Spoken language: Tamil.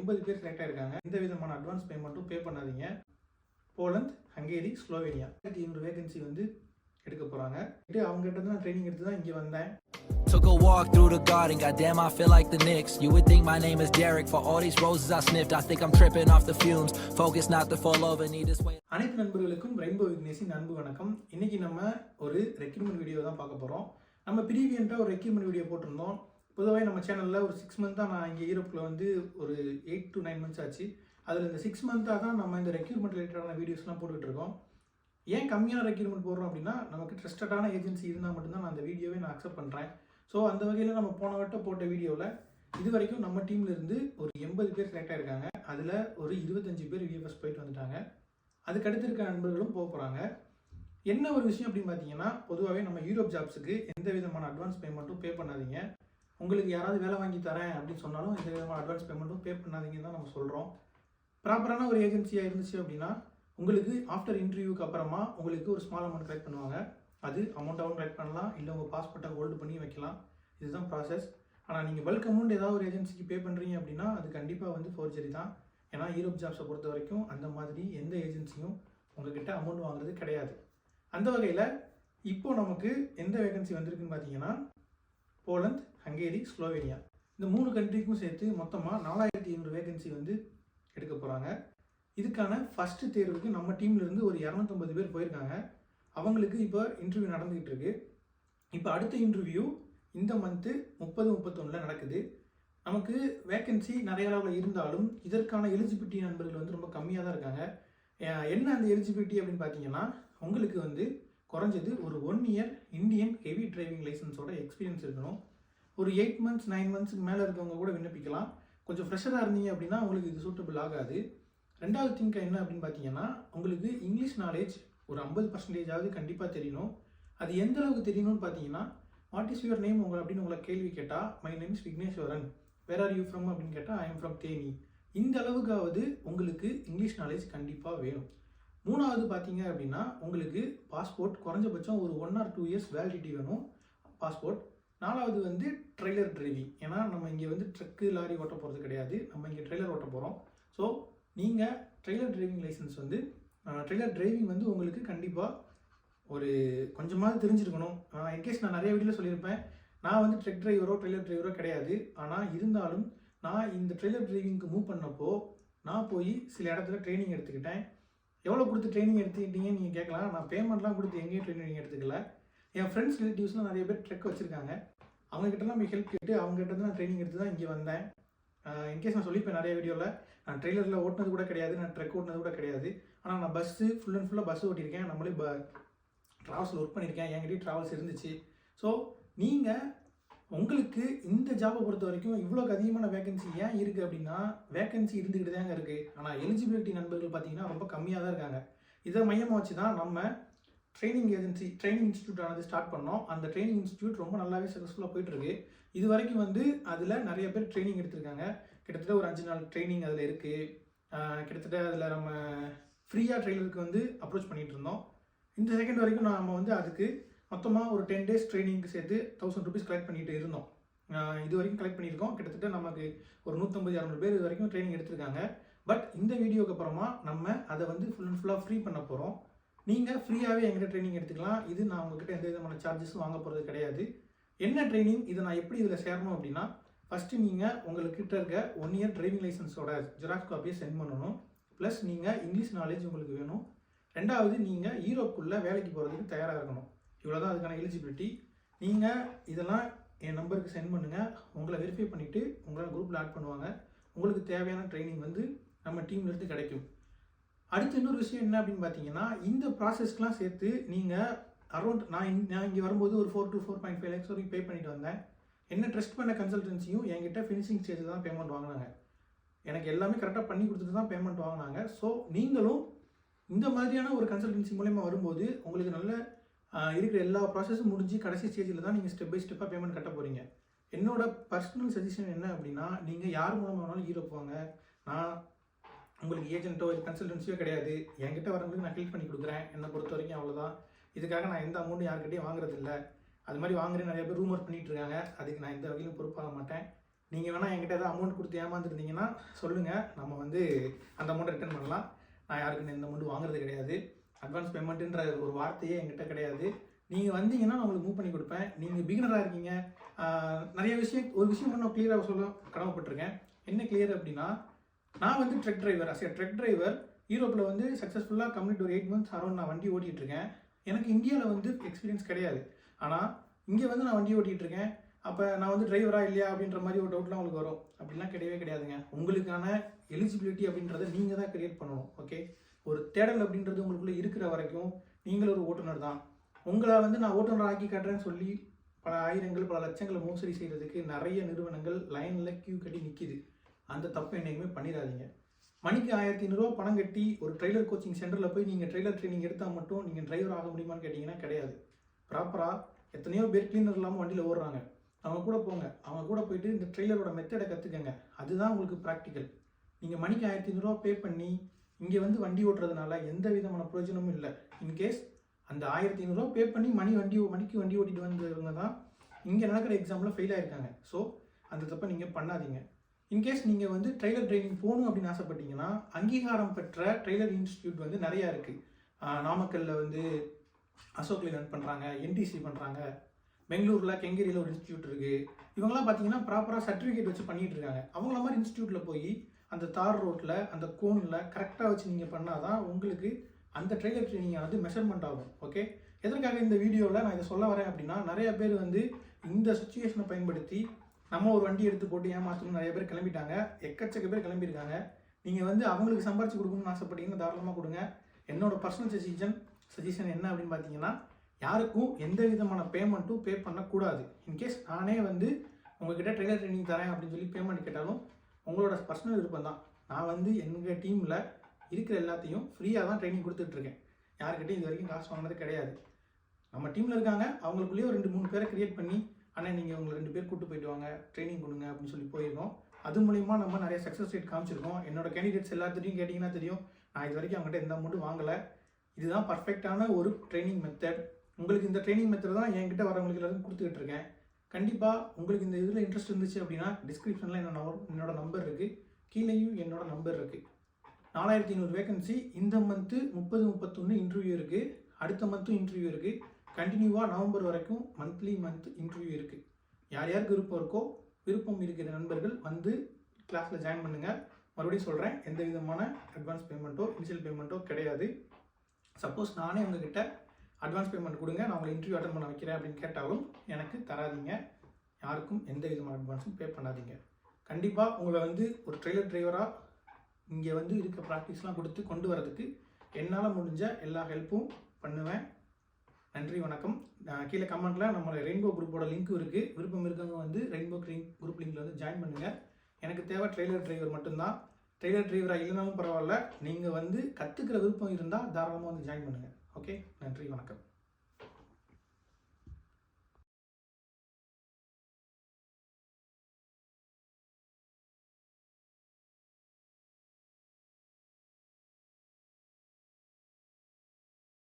80 பேர் செலக்ட் ஆயிருக்காங்க. எந்த விதமான அட்வான்ஸ் பேமெண்ட்டும் பே பண்ணாதீங்க. போலந்து, ஹங்கேரி, ஸ்லோவேனியா 200 வேகன்சி வந்து எடுக்க போறாங்க. அவங்ககிட்ட தான் ட்ரைனிங் எடுத்து தான் இங்கே வந்தேன். Took a walk through the garden, goddamn I feel like the Knicks. You would think my name is Derek, for all these roses I sniffed. I think I'm tripping off the fumes, focus not to fall over, need this way. அனைத்து நண்பர்களுக்கும் ரெயின்போ விக்னேஷின் அன்பு வணக்கம். இன்னைக்கு நம்ம ஒரு ரெக்ரூட்மெண்ட் வீடியோ தான் பார்க்க போகிறோம். நம்ம ப்ரீவியன்ட்டாக ஒரு ரெக்ரூட்மெண்ட் வீடியோ போட்டிருந்தோம். பொதுவாக நம்ம சேனலில் ஒரு 6 மந்த்தாக நான் இங்கே யூரோப்பில் வந்து ஒரு 8 to 9 months ஆச்சு. அதில் இந்த 6 மந்த்தாக தான் நம்ம இந்த ரெக்ரூட்மெண்ட் ரிலேட்டடான வீடியோஸ்லாம் போட்டுக்கிட்டு இருக்கோம். ஏன் கம்மியான ரெக்ரூட்மெண்ட் போடுறோம் அப்படின்னா, நமக்கு ட்ரஸ்டடான ஏஜென்சி இருந்தால் மட்டும்தான் நான் அந்த வீடியோவே நான் அக்செப்ட் பண்ணுறேன். ஸோ அந்த வகையில் நம்ம போன வட்டம் போட்ட வீடியோவில் இது வரைக்கும் நம்ம டீமில் இருந்து ஒரு 80 பேர் செலக்ட் ஆகிருக்காங்க. அதில் ஒரு 25 பேர் விஎஃப்எஸ் போயிட்டு வந்துட்டாங்க. அதுக்கடுத்து இருக்க நண்பர்களும் போக போகிறாங்க. என்ன ஒரு விஷயம் அப்படின்னு பார்த்தீங்கன்னா, பொதுவாகவே நம்ம யூரோப் ஜாப்ஸுக்கு எந்த விதமான அட்வான்ஸ் பேமெண்ட்டும் பே பண்ணாதீங்க. உங்களுக்கு யாராவது வேலை வாங்கி தரேன் அப்படின்னு சொன்னாலும் எந்த விதமான அட்வான்ஸ் பேமெண்ட்டும் பே பண்ணாதீங்கன்னு தான் நம்ம சொல்கிறோம். ப்ராப்பரான ஒரு ஏஜென்சியாக இருந்துச்சு அப்படின்னா உங்களுக்கு ஆஃப்டர் இன்டர்வியூக்கு அப்புறமா உங்களுக்கு ஒரு ஸ்மால் அமௌண்ட் கலெக்ட் பண்ணுவாங்க. அது அமௌண்ட்டாகவும் கலெக்ட் பண்ணலாம், இல்லை உங்கள் பாஸ்போர்ட்டை ஹோல்டு பண்ணி வைக்கலாம். இதுதான் ப்ராசஸ். ஆனால் நீங்கள் பல்க் அமௌண்ட் ஏதாவது ஒரு ஏஜென்சிக்கு பே பண்ணுறீங்க அப்படின்னா அது கண்டிப்பாக வந்து ஃபோர்ஜரி தான். ஏன்னா யூரோப் ஜாப்ஸை பொறுத்த வரைக்கும் அந்த மாதிரி எந்த ஏஜென்சியும் உங்ககிட்ட அமௌண்ட் வாங்குறது கிடையாது. அந்த வகையில் இப்போது நமக்கு எந்த வேகன்சி வந்திருக்குன்னு பார்த்தீங்கன்னா, போலந்து, ஹங்கேரி, ஸ்லோவேனியா இந்த 3 கண்ட்ரிக்கும் சேர்த்து மொத்தமாக 4200 வேகன்சி வந்து எடுக்க போகிறாங்க. இதுக்கான ஃபஸ்ட்டு தேர்வுக்கு நம்ம டீம்லேருந்து ஒரு 250 பேர் போயிருக்காங்க. அவங்களுக்கு இப்போ இன்டர்வியூ நடந்துக்கிட்டு இருக்கு. இப்போ அடுத்த இன்டர்வியூ இந்த மந்த்து 30-31 நடக்குது. நமக்கு வேக்கன்சி நிறைய அளவில் இருந்தாலும் இதற்கான எலிஜிபிலிட்டி நண்பர்கள் வந்து ரொம்ப கம்மியாக தான் இருக்காங்க. என்ன அந்த எலிஜிபிலிட்டி அப்படின்னு பார்த்தீங்கன்னா, உங்களுக்கு வந்து குறைஞ்சது ஒரு 1 year இந்தியன் ஹெவி டிரைவிங் லைசன்ஸோட எக்ஸ்பீரியன்ஸ் இருக்கணும். ஒரு 8 months 9 monthsக்கு மேலே இருக்கவங்க கூட விண்ணப்பிக்கலாம். கொஞ்சம் ஃப்ரெஷராக இருந்தீங்க அப்படின்னா உங்களுக்கு இது சூட்டபிள் ஆகாது. ரெண்டாவது திங்க் என்ன அப்படின்னு பார்த்தீங்கன்னா, உங்களுக்கு இங்கிலீஷ் நாலேஜ் ஒரு 50% கண்டிப்பாக தெரியணும். அது எந்த அளவுக்கு தெரியணும்னு பார்த்தீங்கன்னா, வாட் இஸ் யுவர் நேம் அப்படின்னு உங்களை கேள்வி கேட்டால், my name is Vigneswaran, where are you from அப்படின்னு கேட்டால், ஐ எம் ஃப்ரம் தேனி. இந்த அளவுக்காவது உங்களுக்கு இங்கிலீஷ் நாலேஜ் கண்டிப்பாக வேணும். மூணாவது பார்த்தீங்க அப்படின்னா, உங்களுக்கு பாஸ்போர்ட் குறைஞ்சபட்சம் ஒரு 1 or 2 years வேலிடிட்டி வேணும் பாஸ்போர்ட். நாலாவது வந்து ட்ரெய்லர் டிரைவிங். ஏன்னா நம்ம இங்கே வந்து ட்ரக்கு லாரி ஓட்ட போகிறது கிடையாது, நம்ம இங்கே ட்ரெய்லர் ஓட்ட போகிறோம். ஸோ நீங்கள் ட்ரெய்லர் டிரைவிங் லைசன்ஸ் வந்து ட்ரெய்லர் டிரைவிங் வந்து உங்களுக்கு கண்டிப்பாக ஒரு கொஞ்சமாவது தெரிஞ்சிருக்கணும். இன்கேஸ் நான் நிறைய வீடியோவில் சொல்லியிருப்பேன், நான் வந்து ட்ரக் டிரைவரோ ட்ரெய்லர் டிரைவரோ கிடையாது. ஆனால் இருந்தாலும் நான் இந்த ட்ரெய்லர் டிரைவிங்க்கு மூவ் பண்ணப்போ நான் போய் சில இடத்துல ட்ரைனிங் எடுத்துக்கிட்டேன். எவ்வளோ கொடுத்து ட்ரைனிங் எடுத்துக்கிட்டீங்கன்னு நீங்கள் கேட்கலாம். நான் பேமெண்ட்லாம் கொடுத்து எங்கேயும் ட்ரைனிங் எடுத்துக்கல. என் ஃப்ரெண்ட்ஸ் ரிலேட்டிவ்ஸ்லாம் நிறைய பேர் ட்ரக் வச்சுருக்காங்க. அவங்ககிட்டலாம் போய் ஹெல்ப் கேட்டு அவங்ககிட்ட தான் நான் ட்ரைனிங் எடுத்து தான் இங்கே வந்தேன். இன்கேஸ் நான் சொல்லிப்பேன் நிறைய வீடியோவில், நான் ட்ரெய்லரில் ஓட்டினது கூட கிடையாது, நான் ட்ரக் ஓட்டினது கூட கிடையாது. ஆனால் நான் பஸ்ஸு ஃபுல் அண்ட் ஃபுல்லாக பஸ் ஓட்டியிருக்கேன். நம்மளே ட்ராவல்ஸில் ஒர்க் பண்ணியிருக்கேன். என்கிட்டயும் ட்ராவல்ஸ் இருந்துச்சு. ஸோ நீங்கள் உங்களுக்கு இந்த ஜாபை பொறுத்த வரைக்கும் இவ்வளோக்கு அதிகமான வேகன்சி ஏன் இருக்குது அப்படின்னா, வேகன்சி இருந்துக்கிட்டு தாங்க இருக்குது. ஆனால் எலிஜிபிலிட்டி நண்பர்கள் பார்த்தீங்கன்னா ரொம்ப கம்மியாக தான் இருக்காங்க. இதை மையமாக வச்சு தான் நம்ம ட்ரைனிங் இன்ஸ்டியூட் ஆனது ஸ்டார்ட் பண்ணோம். அந்த ட்ரைனிங் இன்ஸ்டியூட் ரொம்ப நல்லாவே சக்ஸஸ்ஃபுல்லாக போயிட்டுருக்கு. இது வரைக்கும் வந்து அதில் நிறைய பேர் ட்ரைனிங் எடுத்திருக்காங்க. கிட்டத்தட்ட ஒரு 5 நாள் ட்ரைனிங் அதில் இருக்குது. கிட்டத்தட்ட அதில் நம்ம ஃப்ரீயாக ட்ரெய்லருக்கு வந்து அப்ரோச் பண்ணிகிட்டு இருந்தோம். இந்த செகண்ட் வரைக்கும் நம்ம வந்து அதுக்கு மொத்தமாக ஒரு 10 days ட்ரைனிங்க்கு சேர்த்து 1000 rupees கலெக்ட் பண்ணிட்டு இருந்தோம். இது வரைக்கும் கலெக்ட் பண்ணியிருக்கோம். கிட்டத்தட்ட நமக்கு ஒரு 150-200 பேர் இது வரைக்கும் ட்ரைனிங் எடுத்திருக்காங்க. பட் இந்த வீடியோக்கு அப்புறமா நம்ம அதை வந்து ஃபுல் அண்ட் ஃபுல்லாக ஃப்ரீ பண்ண போகிறோம். நீங்கள் ஃப்ரீயாகவே எங்கிட்ட ட்ரைனிங் எடுத்துக்கலாம். இது நான் உங்ககிட்ட எந்த விதமான சார்ஜஸும் வாங்க போகிறது கிடையாது. என்ன ட்ரைனிங், இதை நான் எப்படி இதில் சேரணும் அப்படின்னா, ஃபஸ்ட்டு நீங்கள் உங்கள்கிட்ட இருக்க 1 year டிரைவிங் லைசன்ஸோட ஜெராக்ஸ் காப்பியை சென்ட் பண்ணணும். ப்ளஸ் நீங்கள் இங்கிலீஷ் நாலேஜ் உங்களுக்கு வேணும். ரெண்டாவது நீங்கள் யூரோப்புக்குள்ளே வேலைக்கு போகிறதுக்கு தயாராக இருக்கணும். இவ்வளோதான் அதுக்கான எலிஜிபிலிட்டி. நீங்கள் இதெல்லாம் என் நம்பருக்கு சென்ட் பண்ணுங்கள். உங்களை வெரிஃபை பண்ணிவிட்டு உங்களை குரூப்பில் ஆட் பண்ணுவாங்க. உங்களுக்கு தேவையான ட்ரைனிங் வந்து நம்ம டீம்லேருந்து கிடைக்கும். அடுத்து இன்னொரு விஷயம் என்ன அப்படின்னு பார்த்தீங்கன்னா, இந்த ப்ராசஸ்க்கெலாம் சேர்த்து நீங்கள் அரௌண்ட் நான் இங்கே வரும்போது ஒரு 4 to 4.5 lakhs வரைக்கும் பே பண்ணிட்டு வந்தேன். என்ன ட்ரஸ்ட் பண்ண கன்சல்டன்சியும் என்கிட்ட ஃபினிஷிங் ஸ்டேஜில் தான் பேமெண்ட் வாங்கினாங்க. எனக்கு எல்லாமே கரெக்டாக பண்ணி கொடுத்துட்டு தான் பேமெண்ட் வாங்கினாங்க. ஸோ நீங்களும் இந்த மாதிரியான ஒரு கன்சல்டன்சி மூலமா வரும்போது உங்களுக்கு நல்ல இருக்கிற எல்லா ப்ராசஸும் முடிஞ்சு கடைசி ஸ்டேஜில் தான் நீங்கள் ஸ்டெப் பை ஸ்டெப்பாக பேமெண்ட் கட்ட போகிறீங்க. என்னோட பர்சனல் சஜஷன் என்ன அப்படின்னா, நீங்கள் யார் மூலமாக வேணாலும் யூரோப் வாங்க. நான் உங்களுக்கு ஏஜென்ட்டோ இல்லை கன்சல்டன்சியோ கிடையாது. என்கிட்ட வரவங்களுக்கு நான் கிளிக் பண்ணி கொடுக்குறேன். என்னை பொறுத்த வரைக்கும் அவ்வளோதான். இதுக்காக நான் எந்த அமௌண்ட்டும் யார்கிட்டையும் வாங்குறதில்ல. அது மாதிரி வாங்குறேன் நிறைய பேர் ரூமர் பண்ணிகிட்டு இருக்காங்க. அதுக்கு நான் எந்த வகையிலும் பொறுப்பாக மாட்டேன். நீங்கள் வேணால் என்கிட்ட ஏதாவது அமௌண்ட் கொடுத்து ஏமாந்துருந்தீங்கன்னா சொல்லுங்கள், நம்ம வந்து அந்த அமௌண்ட்டை ரிட்டர்ன் பண்ணலாம். நான் யாருக்குன்னு எந்த அமௌண்ட் வாங்குறது கிடையாது. அட்வான்ஸ் பேமெண்ட்டுன்ற ஒரு வார்த்தையே என்கிட்ட கிடையாது. நீங்கள் வந்தீங்கன்னா நான் உங்களுக்கு மூவ் பண்ணி கொடுப்பேன். நீங்கள் பிகினராக இருக்கீங்க, நிறைய ஒரு விஷயம் நான் கிளியராக சொல்ல கடமைப்பட்டிருக்கேன். என்ன கிளியர் அப்படின்னா, நான் வந்து ட்ரக் டிரைவர். ட்ரக் டிரைவர் யூரோப்பில் வந்து சக்ஸஸ்ஃபுல்லாக கம்ப்ளீட் ஒரு 8 months அரௌண்ட் நான் வண்டி ஓட்டிகிட்டு இருக்கேன். எனக்கு இந்தியாவில் வந்து எக்ஸ்பீரியன்ஸ் கிடையாது. ஆனால் இங்கே வந்து நான் வண்டி ஓட்டிகிட்டு இருக்கேன். அப்போ நான் வந்து டிரைவரா இல்லையா அப்படின்ற மாதிரி ஒரு டவுட்லாம் உங்களுக்கு வரும். அப்படிலாம் கிடையவே கிடையாதுங்க. உங்களுக்கான எலிஜிபிலிட்டி அப்படின்றத நீங்கள் தான் கிரியேட் பண்ணணும். ஓகே, ஒரு தேடல் அப்படின்றது உங்களுக்குள்ளே இருக்கிற வரைக்கும் நீங்கள் ஒரு ஓட்டுநர் தான். உங்களை வந்து நான் ஓட்டுநர் ஆக்கி காட்டுறேன்னு சொல்லி பல ஆயிரங்கள் பல லட்சங்களை மோசடி செய்கிறதுக்கு நிறைய நிறுவனங்கள் லைனில் கியூ கட்டி நிற்கிது. அந்த தப்பு என்னைக்குமே பண்ணிடாதீங்க. மணிக்கு 1500 பணம் கட்டி ஒரு ட்ரெய்லர் கோச்சிங் சென்டரில் போய் நீங்கள் ட்ரெய்லர் ட்ரைனிங் எடுத்தால் மட்டும் நீங்கள் டிரைவர் ஆக முடியுமான்னு கேட்டிங்கன்னா கிடையாது. ப்ராப்பராக எத்தனையோ பேர் கிளீனர் இல்லாமல் வண்டியில் ஓடுறாங்க. அவங்க கூட போங்க, அவங்க கூட போயிட்டு இந்த ட்ரெய்லரோட மெத்தடை கற்றுக்கங்க. அதுதான் உங்களுக்கு ப்ராக்டிக்கல். நீங்கள் மணிக்கு 1500 பே பண்ணி இங்கே வந்து வண்டி ஓட்டுறதுனால எந்த விதமான பிரயோஜனமும் இல்லை. இன்கேஸ் அந்த 1500 பே பண்ணி மணிக்கு வண்டி ஓட்டிட்டு வந்தவங்க தான் இங்கே நடக்கிற எக்ஸாமில் ஃபெயில் ஆகிருக்காங்க. ஸோ அந்த தப்பை நீங்கள் பண்ணாதீங்க. இன்கேஸ் நீங்கள் வந்து ட்ரெய்லர் ட்ரைனிங் போகணும் அப்படின்னு ஆசைப்பட்டீங்கன்னா, அங்கீகாரம் பெற்ற ட்ரெய்லர் இன்ஸ்டியூட் வந்து நிறையா இருக்குது. நாமக்கல்லில் வந்து அசோக்ல ரன் பண்ணுறாங்க, என்டிசி பண்ணுறாங்க, பெங்களூரில் கெங்கேரியில் ஒரு இன்ஸ்டியூட் இருக்குது. இவங்களாம் பார்த்தீங்கன்னா ப்ராப்பராக சர்டிஃபிகேட் வச்சு பண்ணிகிட்டு இருக்காங்க. அவங்கள மாதிரி இன்ஸ்டியூட்டில் போய் அந்த தார் ரோட்டில் அந்த கோனில் கரெக்டாக வச்சு நீங்கள் பண்ணால் தான் உங்களுக்கு அந்த ட்ரெய்லர் ட்ரைனிங் வந்து மெஷர்மெண்ட் ஆகும். ஓகே, எதற்காக இந்த வீடியோவில் நான் இதை சொல்ல வரேன் அப்படின்னா, நிறைய பேர் வந்து இந்த சுச்சுவேஷனை பயன்படுத்தி நம்ம ஒரு வண்டி எடுத்து போட்டு ஏமாற்றணும் நிறைய பேர் கிளம்பிட்டாங்க. எக்கச்சக்க பேர் கிளம்பியிருக்காங்க. நீங்கள் வந்து அவங்களுக்கு சம்பாரிச்சு கொடுக்கணும்னு ஆசைப்பட்டீங்கன்னா தாராளமாக கொடுங்க. என்னோட பர்சனல் சஜஷன் என்ன அப்படின்னு பார்த்தீங்கன்னா, யாருக்கும் எந்த விதமான பேமெண்ட்டும் பே பண்ணக்கூடாது. இன்கேஸ் நானே வந்து உங்ககிட்ட ட்ரெய்லர் ட்ரைனிங் தரேன் அப்படின்னு சொல்லி பேமெண்ட் கேட்டாலும் உங்களோட பர்சனல் விருப்பம் தான். நான் வந்து எங்கள் டீமில் இருக்கிற எல்லாத்தையும் ஃப்ரீயாக தான் ட்ரைனிங் கொடுத்துட்ருக்கேன். யாருக்கிட்டையும் இது வரைக்கும் காசு வாங்கினது கிடையாது. நம்ம டீமில் இருக்காங்க, அவங்களுக்குள்ளேயே ஒரு 2-3 பேரை க்ரியேட் பண்ணி, ஆனால் நீங்கள் உங்களை 2 பேர் கூப்பிட்டு போயிட்டு வாங்க, ட்ரைனிங் கொடுங்க அப்படின்னு சொல்லி போயிருக்கோம். அது மூலிமா நம்ம நிறைய சக்ஸஸ் ரேட் காமிச்சிருக்கோம். என்னோட கேண்டிடேட்ஸ் எல்லாத்துட்டையும் கேட்டிங்கன்னா தெரியும், நான் இது வரைக்கும் அவங்ககிட்ட எந்த அமௌண்ட்டும் வாங்கலை. இதுதான் பர்ஃபெக்டான ஒரு ட்ரைனிங் மெத்தட். உங்களுக்கு இந்த ட்ரைனிங் மெத்தட் தான் என்கிட்ட வரவங்களுக்கு எல்லாருக்கும் கொடுத்துக்கிட்டு இருக்கேன். கண்டிப்பாக உங்களுக்கு இந்த இதில் இன்ட்ரெஸ்ட் இருந்துச்சு அப்படின்னா டிஸ்கிரிப்ஷனில் என்னோட நம்பர் இருக்குது, கீழேயும் என்னோட நம்பர் இருக்குது. 4500 வேகன்சி. இந்த மந்த்து 30-31 இன்டர்வியூ இருக்குது. அடுத்த மந்த்தும் இன்டர்வியூ இருக்குது. கண்டினியூவாக நவம்பர் வரைக்கும் மந்த்லி இன்டர்வியூ இருக்குது. யார் யாருக்கு விருப்பம் இருக்கிற நண்பர்கள் வந்து கிளாஸில் ஜாயின் பண்ணுங்கள். மறுபடியும் சொல்கிறேன், எந்த விதமான அட்வான்ஸ் பேமெண்ட்டோ இனிஷியல் பேமெண்ட்டோ கிடையாது. சப்போஸ் நானே உங்ககிட்ட அட்வான்ஸ் பேமெண்ட் கொடுங்க, நான் உங்களை இன்டர்வியூ அட்டன் பண்ண வைக்கிறேன் அப்படின்னு கேட்டாலும் எனக்கு தராதீங்க. யாருக்கும் எந்த விதமான அட்வான்ஸும் பே பண்ணாதீங்க. கண்டிப்பாக உங்களை வந்து ஒரு ட்ரெய்லர் டிரைவராக இங்கே வந்து இருக்க ப்ராக்டிஸ்லாம் கொடுத்து கொண்டு வரதுக்கு என்னால் முடிஞ்ச எல்லா ஹெல்ப்பும் பண்ணுவேன். நன்றி, வணக்கம். கீழே கமெண்ட்டில் நம்மளோட ரெயின்போ குரூப்போட லிங்க் இருக்குது. விருப்பம் இருக்கவங்க வந்து ரெயின்போ குரூப் லிங்கில் வந்து ஜாயின் பண்ணுங்கள். எனக்கு தேவை ட்ரெய்லர் டிரைவர் மட்டும்தான். ட்ரெய்லர் டிரைவராக இல்லைனாலும் பரவாயில்ல, நீங்கள் வந்து கற்றுக்கிற விருப்பம் இருந்தால் தாராளமாக வந்து ஜாயின் பண்ணுங்கள். ஓகே, நன்றி, வணக்கம்.